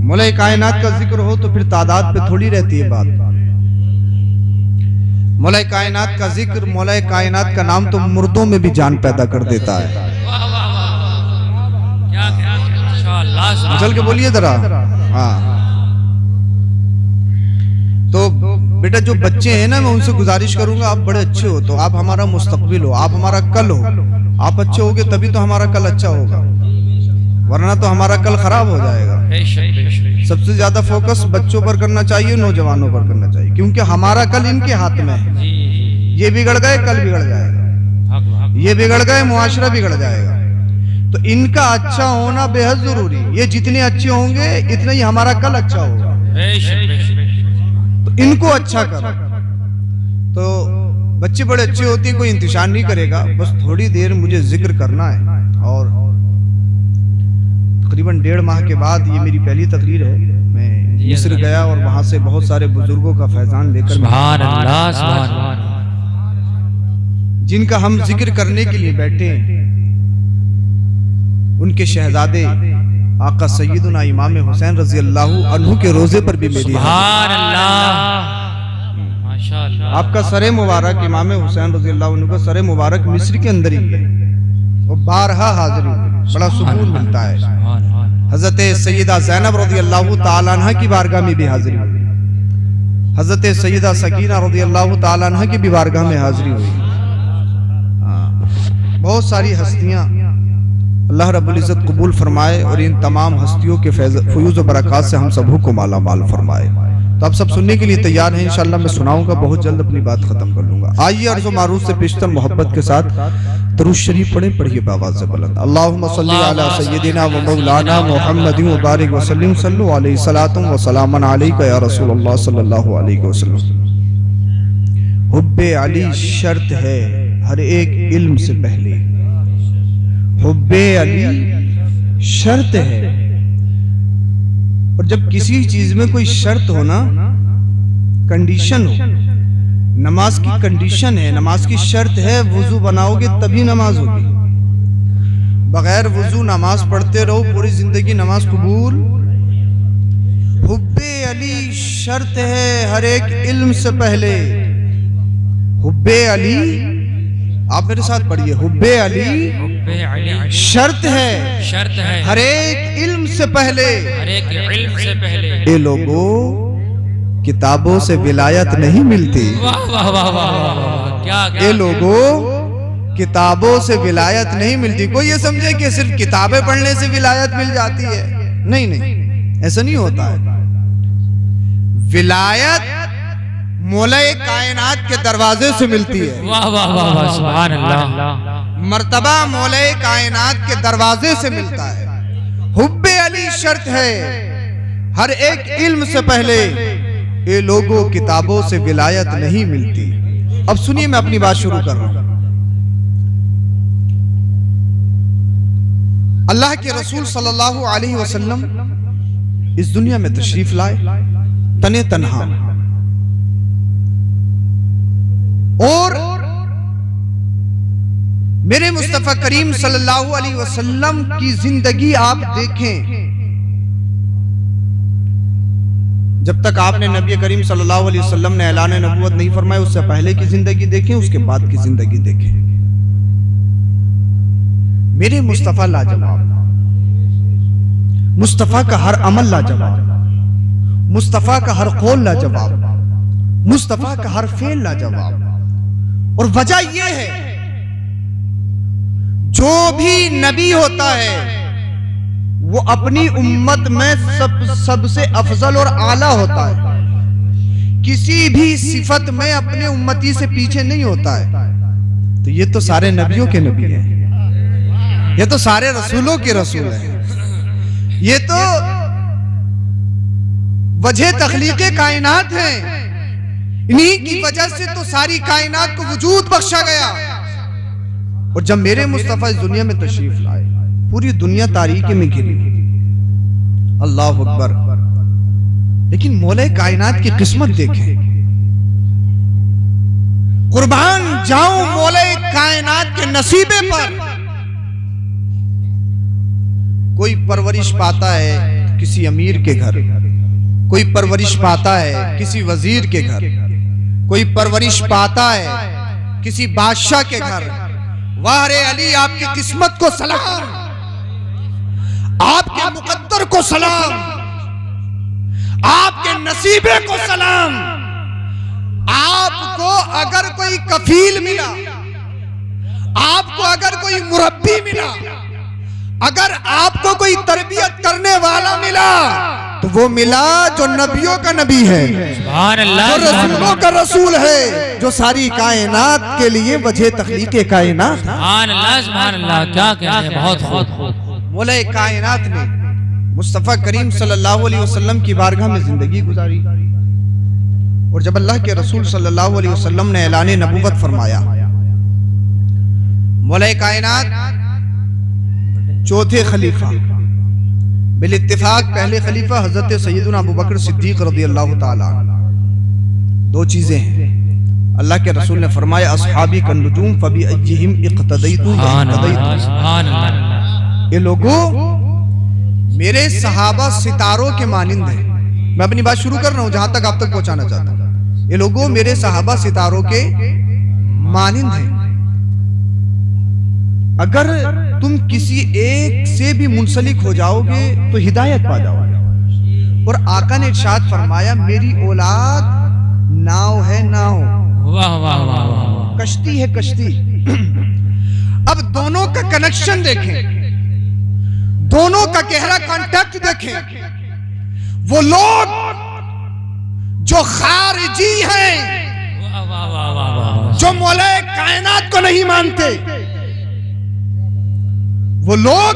मौला कायनात का जिक्र हो तो फिर तादाद पे थोड़ी रहती है बात। मौला कायनात का जिक्र, मौला कायनात का नाम तो मुर्दों में भी जान पैदा कर देता है। चल के बोलिए जरा। हाँ, तो बेटा जो बच्चे हैं ना, मैं उनसे गुजारिश करूंगा, आप बड़े अच्छे हो तो आप हमारा मुस्तकबिल हो, आप हमारा कल हो। आप अच्छे होगे तभी तो हमारा कल अच्छा होगा, वरना तो हमारा कल खराब हो जाएगा। सबसे ज्यादा फोकस बच्चों पर करना चाहिए, नौजवानों पर करना चाहिए, क्योंकि हमारा कल इनके हाथ में है। ये बिगड़ गए कल बिगड़ जाएगा, ये बिगड़ गए मुआशरा बिगड़ जाएगा। तो इनका अच्छा होना बेहद जरूरी। ये जितने अच्छे होंगे इतना ही हमारा कल अच्छा होगा। तो इनको अच्छा करो। तो बच्चे बड़े अच्छे होते हैं, कोई इंतजार नहीं करेगा, बस थोड़ी देर मुझे जिक्र करना है। और तकरीबन 1.5 माह के बाद ये मेरी पहली तकरीर है। मैं मिस्र गया और वहां से बहुत सारे बुजुर्गों का फैजान लेकर, सुभान अल्लाह, सुभान अल्लाह, जिनका हम जिक्र करने के लिए बैठे हैं, उनके शहजादे आका सैयदुना इमाम हुसैन रजी अल्लाह अन्हु के रोजे पर भी मेरी, सुभान अल्लाह, माशाअल्लाह। आपका सरे मुबारक इमाम हुसैन रजी अल्लाह अन्हु का सरे मुबारक मिस्र के अंदर ही है, वो 12 हाजिरी, बड़ा सुकून मिलता है। हजरत सैयदा ज़ैनब रज़ी अल्लाह ताला अन्हा की बारगाह में भी हाजिरी हुई, हजरत सैयदा सकीना रज़ी अल्लाह ताला अन्हा की भी बारगाह में हाजिरी हुई। बहुत सारी हस्तियां अल्लाह रब्बुल इज़्ज़त कबूल फरमाए और इन तमाम हस्तियों के फयूज़ व बरक़ात से हम सबों को माला माल फरमाए। तो आप सब सुनने के लिए तैयार हैं? इंशाअल्लाह मैं सुनाऊंगा, बहुत जल्द अपनी बात खत्म कर लूंगा। आइए अर्ज़ मारूफ से पेशतर मोहब्बत के साथ दरूद शरीफ पढ़िए बावाज़ बुलंद। अल्लाहुम्मा सल्ली अला सय्यदिना व मौलाना मुहम्मदिन व बारिक व सल्लिम सल्लु अलैहि सलातुम व सलामन अलैका या रसूलल्लाह सल्लल्लाहु अलैहि वसल्लम। हुब्बे अली शर्त है हर एक इल्म से पहले, हुब्बे अली शर्त है। और जब किसी चीज में कोई शर्त हो ना, कंडीशन हो, नमाज की कंडीशन है, नमाज की शर्त है, वुजू बनाओगे तभी नमाज होगी। बगैर वुजू नमाज पढ़ते रहो पूरी जिंदगी, नमाज कबूल। हुब्बे अली शर्त है हर एक इल्म से पहले, हुब्बे अली, आप मेरे साथ पढ़िए, हुब्बे अली शर्त है हर एक इल्म से पहले, ये लोगों किताबों से विलायत नहीं मिलती। ये लोगों किताबों से विलायत नहीं मिलती। कोई ये समझे कि सिर्फ किताबें पढ़ने से विलायत मिल जाती है, नहीं नहीं, ऐसा नहीं होता है। विलायत मौला कायनात के दरवाजे से मिलती है। वाह वाह वाह, सुभान अल्लाह। मर्तबा मौला कायनात के दरवाजे से मिलता है। हुब्बे अली शर्त है हर एक इल्म से पहले, ये लोगों किताबों से विलायत नहीं मिलती। अब सुनिए, मैं अपनी बात शुरू कर रहा हूं। अल्लाह के रसूल सल्लल्लाहु अलैहि वसल्लम इस दुनिया में तशरीफ लाए तने तन्हा, और मेरे मुस्तफा करीम सल्लल्लाहु अलैहि वसल्लम की जिंदगी आप देखें। जब तक आपने नबी करीम सल्लल्लाहु अलैहि वसल्लम ने ऐलान नबूवत नहीं फरमाया, उससे पहले की जिंदगी देखें, उसके बाद की जिंदगी देखें। मेरे मुस्तफा लाजवाब, मुस्तफा का हर अमल लाजवाब, मुस्तफा का हर कौल लाजवाब, मुस्तफा का हर फेल लाजवाब। और वजह यह है, जो भी नबी होता है वो अपनी उम्मत में सबसे अफजल और आला होता है। किसी भी सिफत में अपने उम्मती से पीछे नहीं होता है। तो ये तो सारे नबियों के नबी हैं, ये तो सारे रसूलों के रसूल हैं, ये तो वजह तख्लीक़े कायनात हैं। इन्हीं की वजह से तो सारी कायनात को वजूद बख्शा गया। और जब मेरे मुस्तफा इस दुनिया में तशरीफ लाए, पूरी दुनिया तारीकी में घिरी, अल्लाह अकबर। लेकिन मौला कायनात की किस्मत देखें, कुर्बान जाऊं मौला कायनात के नसीबे पर। कोई परवरिश पाता है, किसी अमीर के घर, कोई परवरिश पाता है किसी वजीर के घर, कोई परवरिश पाता है किसी बादशाह के घर। वाह रे अली, आपकी किस्मत को सलाम, आपके मुकद्दर को सलाम, आपके नसीबे को सलाम। आपको अगर कोई कफील मिला, आपको अगर कोई मुरब्बी मिला, अगर आपको कोई तरबियत करने वाला मिला, तो वो मिला जो नबियों का नबी है, जो रसूलों का रसूल है, जो सारी कायनात के लिए वजह तख्लीक़े कायनात। सुभान अल्लाह, क्या कहने, बहुत खूब। मौला कायनात ने मुस्तफ़ा करीम सल्लल्लाहु अलैहि वसल्लम की बारगाह में जिंदगी गुजारी, और जब अल्लाह के रसूल सल्लल्लाहु अलैहि वसल्लम ने ऐलान नबूवत फरमाया, मौला कायनात चौथे खलीफा, बिल इत्तिफाक पहले खलीफा हजरत सैयदना अबू बकर सिद्दीक रज़ियल्लाहु ताला। दो चीजें हैं, अल्लाह के रसूल ने फरमाया अस्हाबी कन्नुजूम फबी अय्यिहिम इक़्तदैतु इक़्तदैतु। ये लोगों मेरे सहाबा सितारों के मानिंद हैं। मैं अपनी बात शुरू कर रहा हूं जहां तक आप तक पहुंचाना चाहता हूं। ये लोगों मेरे सहाबा सितारों के मानिंद हैं। अगर तुम किसी एक से भी मुंसलिक हो जाओगे तो हिदायत पा जाओगे। और आका ने इरशाद फरमाया मेरी औलाद नाव है, नाव, वाह वाह वाह वाह, कश्ती है, कश्ती। अब दोनों का कनेक्शन देखें, दोनों का गहरा कांटेक्ट देखें। वो लोग जो खारिजी हैं, जो मौला कायनात को नहीं मानते, वो लोग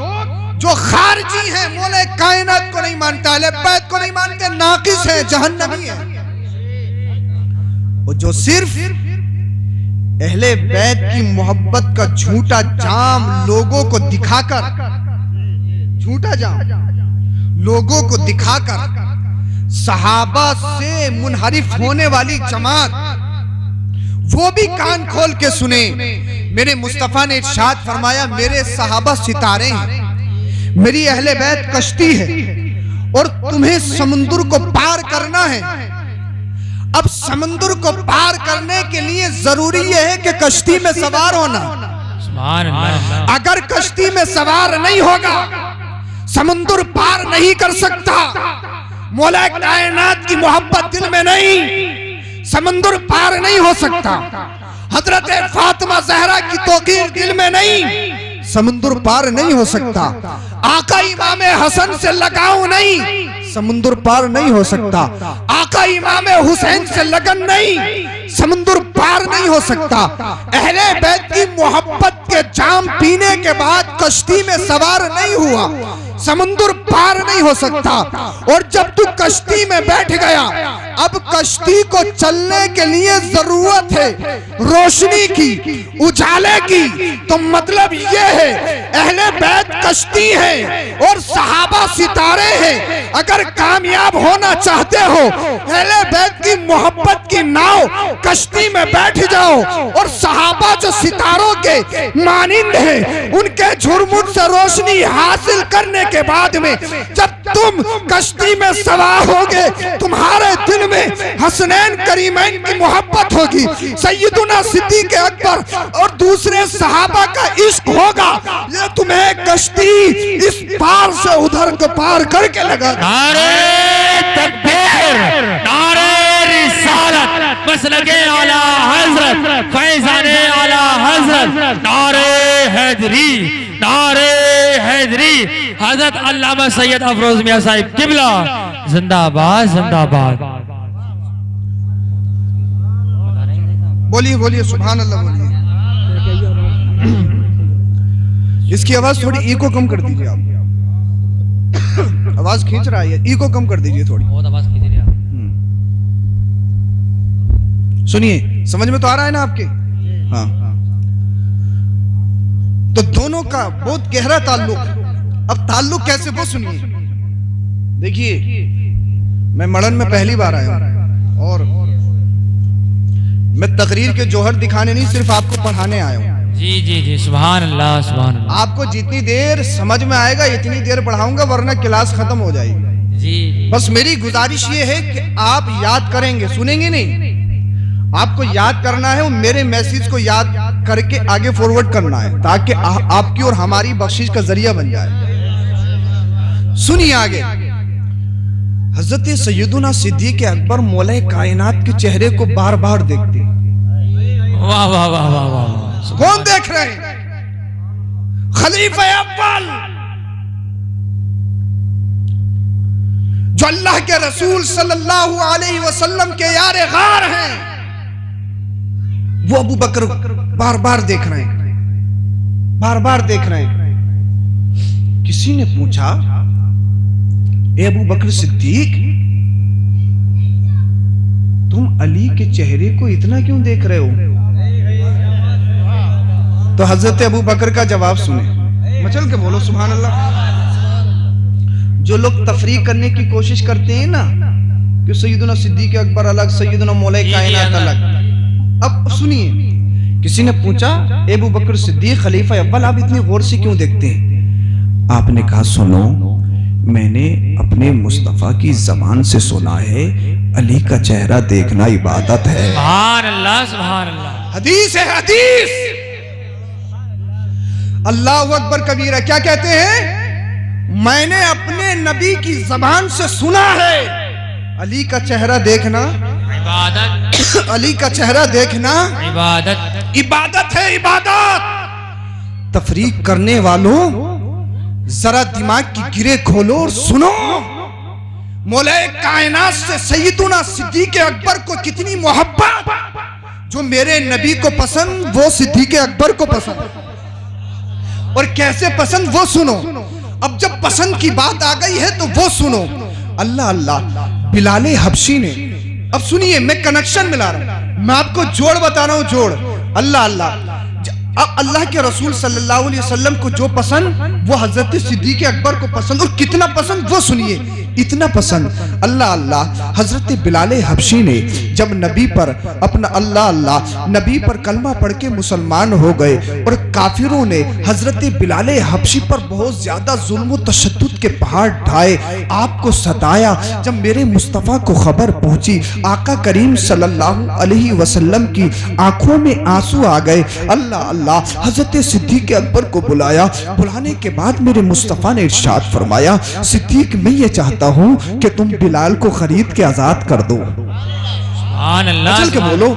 जो खारिजी हैं, मौला कायनात को नहीं मानते, अहले बैत को नहीं मानते, नाकिस है, जहन्नमी है। वो जो सिर्फ अहले बैत की मोहब्बत का झूठा जाम लोगों को दिखाकर, झूठा जाम लोगों को दिखाकर सहाबा से मुनहरिफ होने वाली जमात, वो भी कान खोल के सुने। मेरे मुस्तफा ने इरशाद फरमाया मेरे सहाबा सितारे हैं, मेरी अहले बैत कश्ती है, और तुम्हें समुद्र को पार करना है। अब समुद्र को पार करने के लिए जरूरी यह है कि कश्ती में सवार होना। अगर कश्ती में सवार नहीं होगा, समुद्र पार नहीं कर सकता। मौला कायनात की मोहब्बत दिल में नहीं, समुद्र पार नहीं हो सकता। हजरत फातिमा ज़हरा की तौकीर दिल में नहीं, समुद्र पार नहीं हो सकता। आका इमाम हसन से लगाव नहीं, समुद्र पार नहीं हो सकता। आका इमाम हुसैन से लगन नहीं, समुद्र पार नहीं हो सकता। अहले बैत की मोहब्बत के जाम पीने के बाद कश्ती में सवार नहीं हुआ, समुद्र पार नहीं हो सकता। और जब तू कश्ती में बैठ गया, अब कश्ती को चलने के लिए जरूरत है रोशनी की, उजाले की। तो मतलब ये है अहले बैत कश्ती है और सहाबा सितारे हैं। अगर कामयाब होना चाहते हो, अहले बैत की मोहब्बत की नाव कश्ती में बैठ जाओ, और सहाबा जो सितारों के मानिंद हैं, उनके झुरमुट से रोशनी हासिल करने के बाद में जब तुम कश्ती में सवार होगे, तुम्हारे दिल में हसनैन करीमैन की मोहब्बत होगी, सैयदुना सिद्दीक़ अकबर और दूसरे सहाबा का इश्क होगा। ये तुम्हें कश्ती इस पार से उधर को पार करके लगा। नारे तकबीर, नारे रिसालत, मसलके आला हजरत, फैज़ाने आला हजरत, नारे हैदरी, नारे हैदरी, हजरत अल्लामा सैयद अफरोज मियां साहिब किबला जिंदाबाद, जिंदाबाद। बोलिए बोलिए सुभान अल्लाह बोलिए। इसकी आवाज थोड़ी इको कम कर दीजिए आप, आवाज खींच रहा है, इको कम कर दीजिए थोड़ी, बहुत आवाज खींच रही है। सुनिए, समझ में तो आ रहा है ना आपके? हाँ। तो दोनों का बहुत गहरा ताल्लुक। अब ताल्लुक कैसे, वो सुनिए। देखिए, मैं मड़न में पहली बार आया हूं और मैं तकरीर के जौहर दिखाने नहीं, सिर्फ आपको पढ़ाने आया हूं। जी जी जी, सुभान अल्लाह, सुभान अल्लाह। आपको जितनी देर समझ में आएगा इतनी देर पढ़ाऊंगा, वरना क्लास खत्म हो जाएगी। जी बस मेरी गुजारिश ये है कि आप याद करेंगे, सुनेंगे नहीं, आपको याद करना है, वो मेरे मैसेज को याद करके आगे फॉरवर्ड करना है ताकि आपकी और हमारी बख्शिश का जरिया बन जाए। सुनिए आगे। हजरत सैयदुना सिद्दीक़ अकबर मौला कायनात के चेहरे को बार बार देखते। वाह वाह वाह वाह वाह। कौन देख रहे हैं? खलीफा अव्वल जो अल्लाह के रसूल सल्लल्लाहु अलैहि वसल्लम के यारे गार हैं, वो अबू बकर बार बार देख रहे हैं, बार बार देख रहे हैं। किसी ने पूछा, ए अबू बकर सिद्दीक, तुम अली के चेहरे को इतना क्यों देख रहे हो? तो हजरत अबू बकर का जवाब सुने, मचल के बोलो सुभान अल्लाह। जो लोग तफरीक करने की कोशिश करते हैं ना कि सैयदुना सिद्दीक़ अकबर अलग, सैयदुना मौला कायनात अलग। अब सुनिए, किसी ने पूछा, ए अबू बकर सिद्दीक खलीफा अव्वल, आप इतनी गौर से क्यों देखते हैं? आपने कहा, सुनो, मैंने अपने मुस्तफा की जबान से सुना है, अली का चेहरा देखना इबादत है। सुभान अल्लाह, सुभान अल्लाह। हदीस है, हदीस। अल्लाह अकबर कबीरा। क्या कहते हैं? मैंने अपने नबी की जबान से सुना है, अली का चेहरा देखना इबादत, अली का चेहरा देखना इबादत, इबादत है, इबादत। तफरीक करने वालों, जरा दिमाग की गिरे खोलो और सुनो, मौला कायनात से सैयदुना सिद्दीक़ अकबर को कितनी मोहब्बत। जो मेरे नबी को पसंद, वो सिद्दीक़ अकबर को पसंद। और कैसे पसंद वो सुनो। अब जब पसंद की बात आ गई है तो वो सुनो। अल्लाह अल्लाह, बिलाले हबशी ने, अब सुनिए, मैं कनेक्शन मिला रहा हूं, मैं आपको जोड़ बता रहा हूं, जोड़। अल्लाह अल्लाह, अब अल्लाह के रसूल सल्लल्लाहु अलैहि वसल्लम को जो पसंद, वो हजरत सिद्दीक़ अकबर को पसंद। और कितना पसंद वो सुनिए, इतना पसंद। अल्लाह अल्लाह, हजरत बिलाले हबशी ने जब नबी पर अपना, अल्लाह अल्लाह, नबी पर कलमा पढ़ के मुसलमान हो गए और काफिरों ने हजरत बिलाले हबशी पर बहुत ज्यादा जुल्म तशद्दुद के पहाड़ ढाए, आपको सताया। जब मेरे मुस्तफ़ा को खबर पहुंची, आका करीम सल्लल्लाहु अलैहि वसल्लम की आंखों में आंसू आ गए। अल्लाह अल्लाह, हजरत सिद्दीक़ अकबर को बुलाया। बुलाने के बाद मेरे मुस्तफ़ा ने इरशाद फरमाया, सिद्दीक, मैं ये चाहता हूं कि तुम बिलाल को खरीद के आजाद कर दो। चल के बोलो,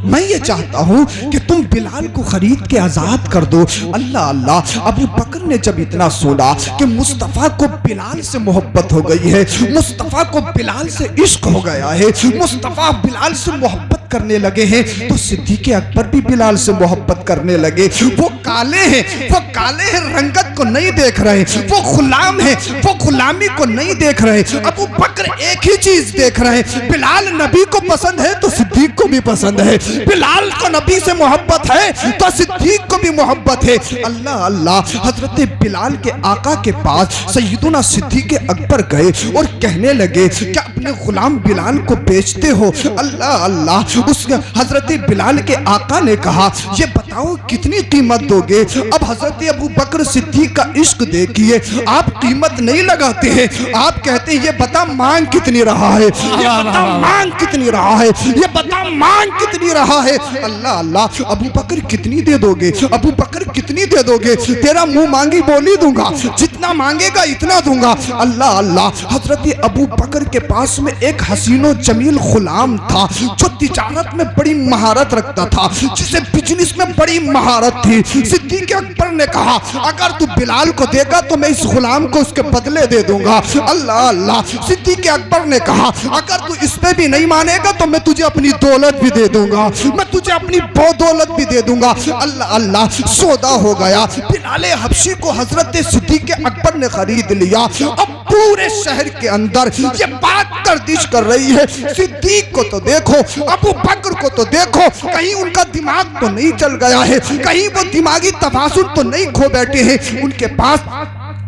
मैं ये चाहता हूं कि तुम बिलाल को खरीद के आजाद कर दो। अल्लाह अल्लाह, अबू बकर ने जब इतना सुना कि मुस्तफ़ा को बिलाल से मोहब्बत हो गई है, मुस्तफ़ा को बिलाल से इश्क हो गया है, मुस्तफ़ा बिलाल से मोहब्बत करने लगे हैं, तो सिद्दीक़ अकबर भी बिलाल से मोहब्बत करने लगे। वो काले हैं, वो काले हैं, रंगत को नहीं देख रहे, वो गुलाम है, वो गुलामी को नहीं देख रहे। अबू बकर एक ही चीज देख रहे हैं, बिलाल नबी को पसंद है तो सिद्दीक को भी पसंद है, बिलाल को नबी से मोहब्बत है तो सिद्दीक को भी मोहब्बत है। अल्लाह अल्लाह, हजरत बिलाल के आका के पास सैयदुना सिद्दीक़ अकबर गए और कहने लगे, क्या अपने गुलाम बिलाल को बेचते हो? अल्लाह अल्लाह, उस हजरत बिलाल के आका ने कहा, ये बताओ कितनी कीमत दोगे? अब हजरत अबू बकर सिद्दीक का इश्क देखिए, आप कीमत नहीं लगाते हैं, आप कहते हैं, ये बता मांग कितनी रहा है, ये बता मांग कितनी रहा है, ये बता मांग कितनी रहा है। अल्लाह अल्लाह, अबू बकर कितनी दे दोगे? अबू बकर कितनी दे दोगे? तेरा मुंह मांगी बोली दूंगा, जितना मांगेगा इतना दूंगा। अल्लाह अल्लाह, हजरत अबू बकर के पास में एक हसीनो जमील गुलाम था जो तिजारत में बड़ी महारत रखता था, जिसे बिजनेस में बड़ी महारत थी। सिद्दीक़ अकबर ने कहा, अगर तू बिलाल को देगा तो मैं इस गुलाम को उसके बदले दे दूंगा। अल्लाह अल्लाह, सिद्दीक़ अकबर ने कहा, अगर तू इसमें भी नहीं मानेगा तो मैं तुझे अपनी दौलत भी दे दूंगा, मैं तुझे अपनी बहुत दौलत भी दे दूंगा। अल्लाह अल्लाह, सौदा हो गया। बिलाले हबशी को हजरत सिद्दीक़ अकबर ने खरीद लिया। अब पूरे शहर के अंदर ये बात गर्दिश कर रही है, सिद्दीक को तो देखो, अबू बकर को तो देखो, कहीं उनका दिमाग तो नहीं चल गया है, कहीं वो दिमागी तवाज़ुन तो नहीं खो बैठे हैं। उनके पास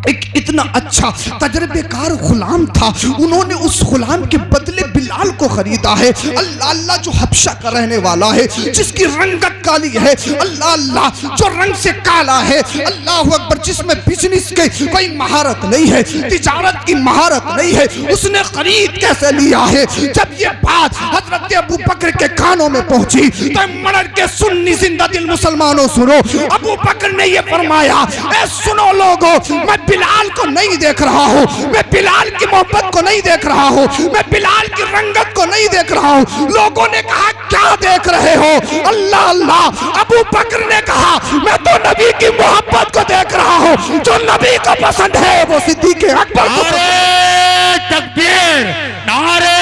एक इतना अच्छा तजर्बेकार गुलाम था, उन्होंने उस गुलाम के बदले बिलाल को खरीदा है। अल्लाह अल्लाह जो हबशा का रहने वाला है, जिसकी रंगत काली है, अल्लाह अल्लाह जो रंग से काला है, अल्लाह अकबर, जिसमें बिजनेस की कोई महारत नहीं है, तिजारत की महारत नहीं है, उसने खरीद कैसे लिया है। जब ये बात हजरत अबू बकर के कानों में पहुंची तो मर के सुन्नी जिंदा दिल मुसलमानों सुनो, अबू बकर ने ये फरमाया, ए सुनो लोगों, मैं बिलाल को नहीं देख रहा हूँ, मैं बिलाल की मोहब्बत को नहीं देख रहा हूँ, मैं बिलाल की रंगत को नहीं देख रहा हूँ। लोगों ने कहा क्या देख रहे हो? अल्लाह अल्लाह। अबू बकर ने कहा मैं तो नबी की मोहब्बत को देख रहा हूँ, जो नबी को पसंद है वो सिद्दीक़ अकबर को पसंद है। तकबीर, नारे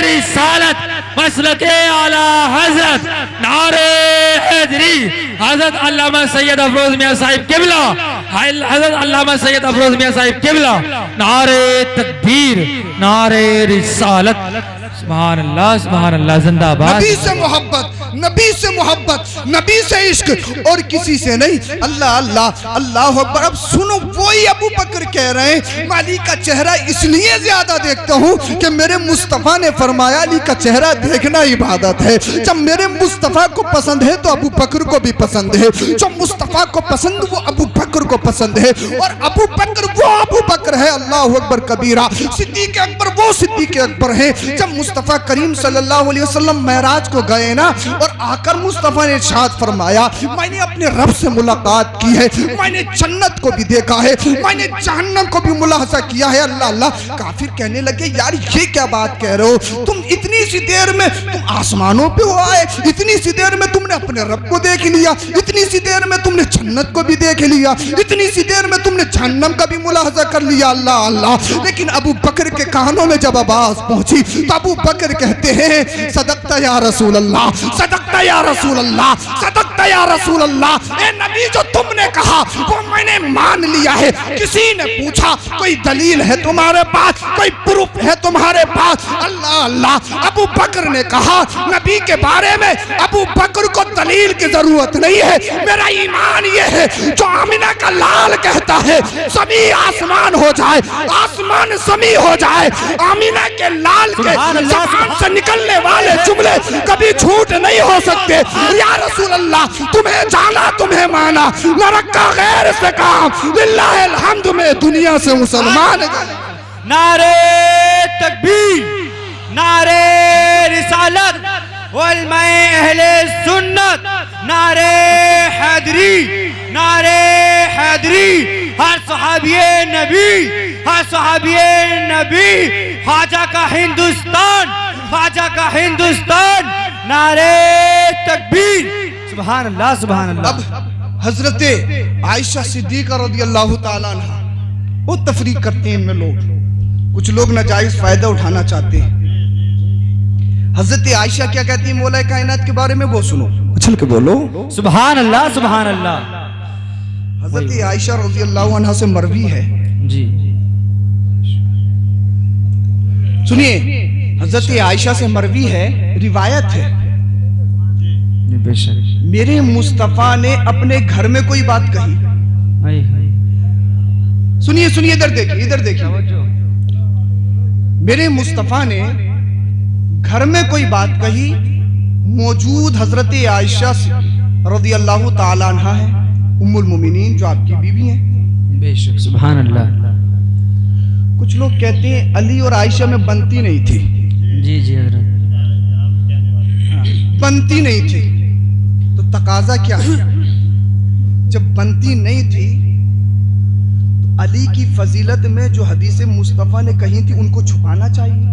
रिसालत, मसलके आला हजरत, नारे हैदरी, हजरत अल्लामा सैयद अफरोज मियां साहिब किबला, हजरत अल्लामा सैयद अफरोज मियां साहिब किबला, नारे तकबीर, नारे रिसालत, सुभान अल्लाह, जिंदाबाद। नबी से मोहब्बत, नबी से मोहब्बत, नबी से इश्क और किसी से नहीं। अल्लाह अल्लाह, अल्लाह अकबर। अब सुनो, वही अबू बकर कह रहे हैं मैं अली का चेहरा इसलिए ज्यादा देखता हूँ कि मेरे मुस्तफा ने फरमाया अली का चेहरा देखना इबादत है। जब मेरे मुस्तफा को पसंद है तो अबू बकर को भी पसंद है, जो मुस्तफा को पसंद वो अबू बकर को पसंद है, और अबू बकर वो अबू बकर है, अल्लाह अकबर कबीरा। सिद्दीक़ अकबर वो सिद्दीक़ अकबर है। जब मुस्तफा करीम सल्लल्लाहु अलैहि वसल्लम महराज को गए ना, और आकर मुस्तफा ने इरशाद फरमाया मैंने अपने रब से मुलाकात की है, मैंने जन्नत को भी देखा है, मैंने जहन्नम को भी मुलाहजा किया है। अल्लाह अल्लाह। काफिर कहने लगे यार ये क्या बात कह रहे हो, तुम इतनी सी देर में तुम आसमानों पे हो आए, इतनी सी देर में तुमने अपने रब को देख लिया, इतनी सी देर में तुमने जन्नत को भी देख लिया, इतनी सी देर में तुमने जहन्नम का भी मुलाहजा कर लिया। अल्लाह अल्लाह। लेकिन अबू बकर के कानों में जब आवाज पहुंची तो अबू बकर कहते हैं सदकता या रसूल अल्लाह, सदकता या रसूल अल्लाह, सदकता या रसूल अल्लाह। ए नबी जो तुमने कहा वो मैंने मान लिया है। किसी ने पूछा कोई दलील है तुम्हारे पास, कोई प्रूफ है तुम्हारे पास? अल्लाह अल्लाह। अबू बकर ने कहा नबी के बारे में अबू बकर को दलील की जरूरत नहीं है, मेरा ईमान ये है जो आमिना का लाल कहता है सभी आसमान हो जाए, आसमान समी हो जाए, आमिना के लाल के ज़बान से निकलने वाले जुमले कभी झूठ नहीं हो सकते। या रसूल अल्लाह, तुम्हें जाना तुम्हें माना, न रखा गैर से काम, लिल्लाहिल हम्द में दुनिया से मुसलमान। नारे तकबीर, नारे रिसालत, उलमाए अहले सुन्नत, नारे हैदरी, नारे हैदरी, हर सहाबिये नबी, हर सहाबिये नबी, ख्वाजा का हिंदुस्तान, ख्वाजा का हिंदुस्तान, नारे तकबीर, सुभान अल्लाह, सुभान अल्लाह। अब हजरत आयशा सिद्दीका रज़ियल्लाहु ताला अन्हा वो तफरीक करते हैं इनमें लोग, कुछ लोग नाजायज फायदा उठाना चाहते हैं। हजरत आयशा क्या कहती है मौला कायनात के बारे में, वो सुनो, उछल के बोलो सुभान अल्लाह, सुभान अल्लाह। हजरत आयशा रज़ियल्लाहु अन्हा से मरवी है जी, सुनिए, हजरत आयशा से मरवी है, रिवायत है बेशक। मेरे मुस्तफा ने अपने घर में कोई बात कही, सुनिए सुनिए, इधर देखिए, इधर देखिए, मेरे मुस्तफा ने घर में कोई बात कही, मौजूद हजरत आयशा रज़ियल्लाहु ताला अन्हा है, उम्मुल मोमिनीन जो आपकी बीवी हैं। बेशक, सुभान अल्लाह। कुछ लोग कहते हैं अली और आयशा में बनती नहीं थी। जी जी हजरत, बनती नहीं थी तो तकाजा क्या है? जब बनती नहीं थी तो अली की फजीलत में जो हदीसें मुस्तफा ने कही थी उनको छुपाना चाहिए।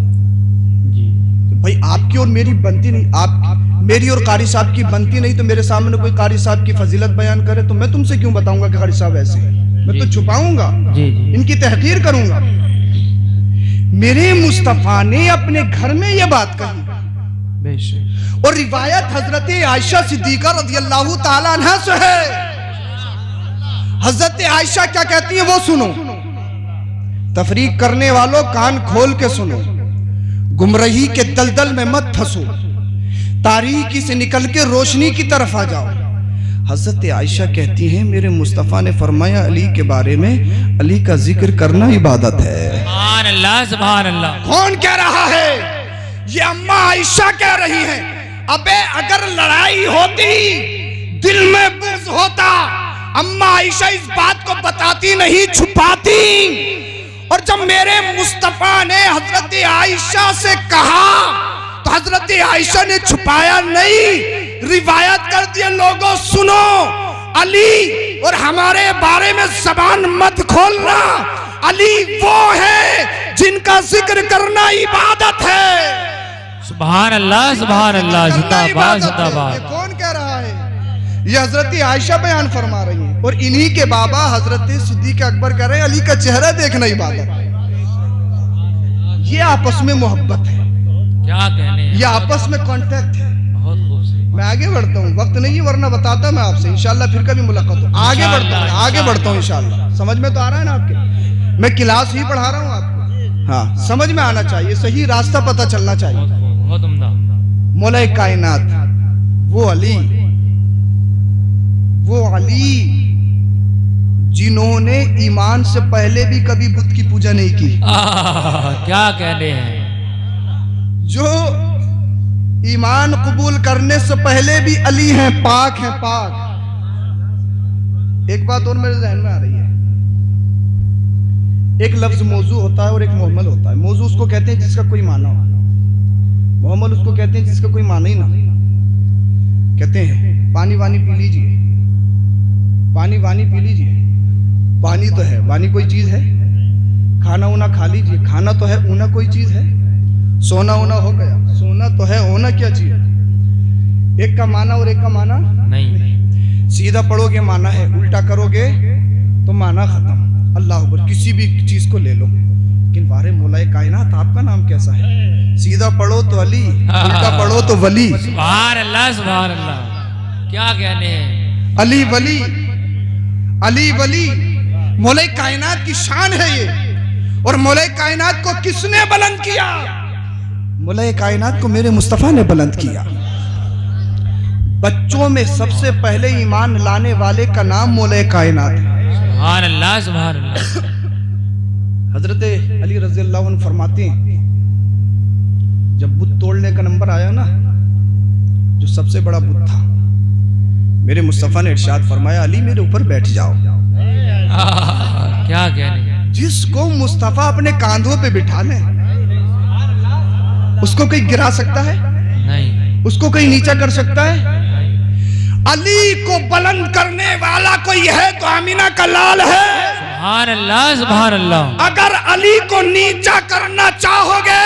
भाई आपकी और मेरी बनती नहीं, आप मेरी और कारी साहब की बनती नहीं, तो मेरे सामने कोई कारी साहब की फजीलत बयान करे तो मैं तुमसे क्यों बताऊंगा कि कारी साहब ऐसे हैं? मैं तो छुपाऊंगा, इनकी तहकीर करूंगा। मेरे मुस्तफा ने अपने घर में यह बात कही, और रिवायत हजरत आयशा सिद्दीका रज़ियल्लाहु ताला अन्हा से है। हजरत आयशा क्या कहती है वो सुनो, तफरीक करने वालों कान खोल के सुनो, गुमराही के दलदल में मत फंसो, तारीकी से निकल के रोशनी की तरफ आ जाओ। हजरत आयशा कहती हैं मेरे मुस्तफ़ा ने फरमाया अली के बारे में, अली का जिक्र करना इबादत है। सुभान अल्लाह, सुभान अल्लाह। कौन कह रहा है? ये अम्मा आयशा कह रही हैं, अबे अगर लड़ाई होती, दिल में बुग़्ज़ होता, अम्मा आयशा इस बात को बताती नहीं, छुपाती। और जब मेरे मुस्तफा ने हजरत आयशा से कहा तो हजरत आयशा ने छुपाया नहीं, रिवायत कर दिया, लोगों सुनो, अली और हमारे बारे में जबान मत खोलना, अली वो है जिनका जिक्र करना इबादत है। सुभान अल्लाह, सुभान अल्लाह, जिंदाबाद जिंदाबाद। ये कौन कह रहा है? ये हजरत आयशा बयान फरमा रही है, और इन्हीं के बाबा हजरत सिद्दीक अकबर कह रहे हैं अली का चेहरा देखना इबादत है। ये आपस में मोहब्बत है, क्या कहने हैं? ये आपस में कांटेक्ट है। बहुत खूबसूरत। मैं आगे बढ़ता हूँ, वक्त नहीं है वरना बताता मैं आपसे, इंशाल्लाह फिर कभी मुलाकात हो। आगे बढ़ता हूँ, आगे बढ़ता हूँ इंशाल्लाह। समझ में तो आ रहा है ना आपके? मैं क्लास ही पढ़ा रहा हूँ आपको। हाँ, समझ में आना चाहिए, सही रास्ता पता चलना चाहिए। बहुत उम्दा। मौला कायनात वो अली जिन्होंने ईमान से पहले भी कभी बुत की पूजा नहीं की। क्या कहने हैं? जो ईमान कबूल करने से पहले भी अली हैं, पाक हैं, पाक। एक बात और मेरे ज़हन में आ रही है, एक लफ्ज मौजू होता है और एक मुहम्मल होता है। मौजू उसको कहते हैं जिसका कोई माना हो, मुहम्मल उसको कहते हैं जिसका कोई माना ही ना। कहते हैं पानी वानी पी लीजिए, पानी वानी पी लीजिए, पानी तो है, वानी कोई चीज है। खाना ऊना खा लीजिए, खाना तो है, ऊना कोई चीज है। सोना ऊना हो गया, सोना तो है, होना क्या चीज है? एक का माना और एक का माना नहीं। सीधा पढ़ोगे माना है, उल्टा करोगे तो माना खत्म। अल्लाह अकबर, किसी भी चीज को ले लो। लेकिन वारे मौलाए कायनात आपका नाम कैसा है? सीधा पढ़ो तो अली, उल्टा पढ़ो तो वली। सुभान अल्लाह, सुभान अल्लाह। क्या कहने हैं? अली वली, अली वली, मौला कायनात की शान है ये। और मौला कायनात को किसने बुलंद किया? मौला कायनात को मेरे मुस्तफा ने बुलंद किया। बच्चों में सबसे पहले ईमान लाने वाले का नाम मौला कायनात है। सुभान अल्लाह, सुभान अल्लाह। हजरत अली रज़ी अल्लाह अन्हु फरमाते हैं, जब बुत तोड़ने का नंबर आया ना, जो सबसे बड़ा बुत था, मेरे मुस्तफा ने इरशाद फरमाया, अली मेरे ऊपर बैठ जाओ। क्या कहने? जिसको मुस्तफा अपने कांधों पे बिठा ले, उसको कोई गिरा सकता है? नहीं। उसको कोई नीचा कर सकता है? अली को बुलंद करने वाला कोई है तो आमीना का लाल है। सुभान अल्लाह, सुभान अल्लाह। अगर अली को नीचा करना चाहोगे,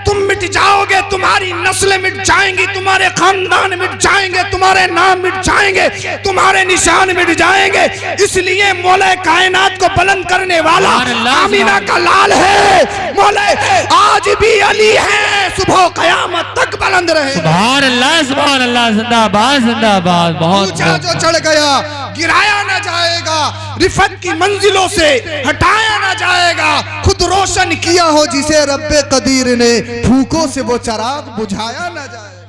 तुम मिट जाओगे, तुम्हारी नस्लें मिट जाएंगी, तुम्हारे खानदान मिट जाएंगे, तुम्हारे नाम मिट जाएंगे, तुम्हारे निशान मिट जाएंगे। इसलिए मौला कायनात को बुलंद करने वाला आमीना का लाल है। मौला आज भी अली है, सुबह कयामत तक बुलंद रहे। सुभान अल्लाह, सुभान अल्लाह, जिंदाबाद जिंदाबाद। बहुत ऊंचा जो चढ़ गया गिराया ना जाएगा, रिफत की मंजिलों से हटाया ना जाएगा। खुद रोशन किया हो जिसे रब्बे कदीर ने, फूकों से वो चराग बुझाया ना जाएगा।